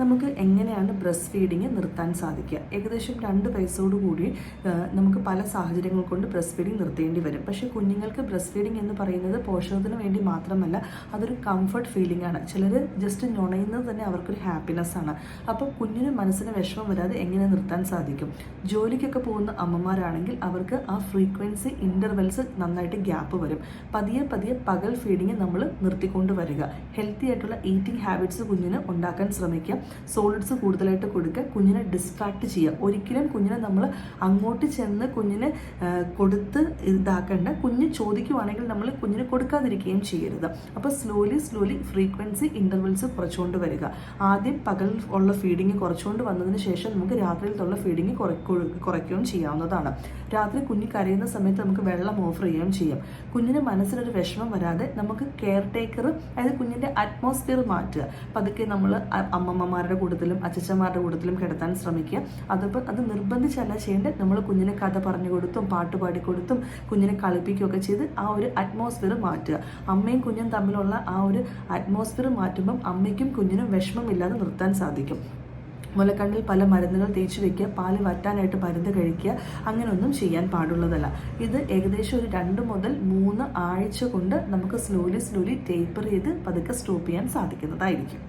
നമുക്ക് എങ്ങനെയാണ് breast feeding നിർത്താൻ സാധിക്കുക? ഏകദേശം 2 വയസ്സോടുകൂടി നമുക്ക് പല സാഹചര്യങ്ങൾ കൊണ്ട് ബ്രസ്റ്റ് ഫീഡിങ് നിർത്തേണ്ടി വരും. പക്ഷേ കുഞ്ഞുങ്ങൾക്ക് ബ്രസ്റ്റ് ഫീഡിങ് എന്ന് പറയുന്നത് പോഷകത്തിന് വേണ്ടി മാത്രമല്ല, അതൊരു കംഫർട്ട് ഫീലിംഗ് ആണ്. ചിലർ ജസ്റ്റ് നുണയുന്നത് തന്നെ അവർക്കൊരു ഹാപ്പിനെസ് ആണ്. അപ്പോൾ കുഞ്ഞിന് മനസ്സിന് വിഷമം വരാതെ എങ്ങനെ നിർത്താൻ സാധിക്കും? ജോലിക്കൊക്കെ പോകുന്ന അമ്മമാരാണെങ്കിൽ അവർക്ക് ആ ഫ്രീക്വൻസി ഇൻ്റർവെൽസ് നന്നായിട്ട് ഗ്യാപ്പ് വരും. പതിയെ പതിയെ പകൽ ഫീഡിങ് നമ്മൾ നിർത്തിക്കൊണ്ട് വരിക. ഹെൽത്തി ആയിട്ടുള്ള ഈറ്റിംഗ് ഹാബിറ്റ്സ് കുഞ്ഞിന് ഉണ്ടാക്കാൻ ശ്രമിക്കുക. സോളിഡ്സ് കൂടുതലായിട്ട് കൊടുക്കുക. കുഞ്ഞിനെ ഡിസ്ട്രാക്ട് ചെയ്യുക. ഒരിക്കലും കുഞ്ഞിനെ നമ്മൾ അങ്ങോട്ട് ചെന്ന് കുഞ്ഞിനെ കൊടുത്ത് ഇതാക്കേണ്ട. കുഞ്ഞ് ചോദിക്കുവാണെങ്കിൽ നമ്മൾ കുഞ്ഞിന് കൊടുക്കാതിരിക്കുകയും ചെയ്യരുത്. അപ്പോൾ സ്ലോലി ഫ്രീക്വൻസി ഇൻ്റർവെൽസ് കുറച്ചുകൊണ്ട് വരിക. ആദ്യം പകൽ ഉള്ള ഫീഡിങ് കുറച്ചുകൊണ്ട് വന്നതിന് ശേഷം നമുക്ക് രാത്രിയിലുള്ള ഫീഡിങ് കുറയ്ക്കുകയും ചെയ്യാവുന്നതാണ്. രാത്രി കുഞ്ഞ് കരയുന്ന സമയത്ത് നമുക്ക് വെള്ളം ഓഫർ ചെയ്യുകയും ചെയ്യാം. കുഞ്ഞിന് മനസ്സിലൊരു വിഷമം വരാതെ നമുക്ക് കെയർ ടേക്കർ, അതായത് കുഞ്ഞിൻ്റെ അറ്റ്മോസ്ഫിയർ മാറ്റുക. പതുക്കെ നമ്മൾ അമ്മമ്മമാരുടെ കൂട്ടത്തിലും അച്ഛച്ചന്മാരുടെ കൂട്ടത്തിലും കിടത്താൻ ശ്രമിക്കുക. അത് നിർബന്ധിച്ചല്ല ചെയ്യേണ്ടത്. നമ്മൾ കുഞ്ഞിനെ കഥ പറഞ്ഞു കൊടുത്തും പാട്ട് പാടിക്കൊടുത്തും കുഞ്ഞിനെ കളിപ്പിക്കുകയൊക്കെ ചെയ്ത് ആ ഒരു അറ്റ്മോസ്ഫിയർ മാറ്റുക. അമ്മയും കുഞ്ഞും തമ്മിലുള്ള ആ ഒരു അറ്റ്മോസ്ഫിയർ മാറ്റുമ്പം അമ്മയ്ക്കും കുഞ്ഞിനും വിഷമമില്ലാതെ നിർത്താൻ സാധിക്കും. മുലക്കണ്ണിൽ പല മരുന്നുകൾ തേച്ച് വയ്ക്കുക, പാല് വറ്റാനായിട്ട് മരുന്ന് കഴിക്കുക, അങ്ങനെയൊന്നും ചെയ്യാൻ പാടുള്ളതല്ല. ഇത് ഏകദേശം ഒരു 2 മുതൽ 3 ആഴ്ച കൊണ്ട് നമുക്ക് സ്ലോലി ടേപ്പർ ചെയ്ത് പതുക്കെ സ്റ്റോപ്പ് ചെയ്യാൻ സാധിക്കുന്നതായിരിക്കും.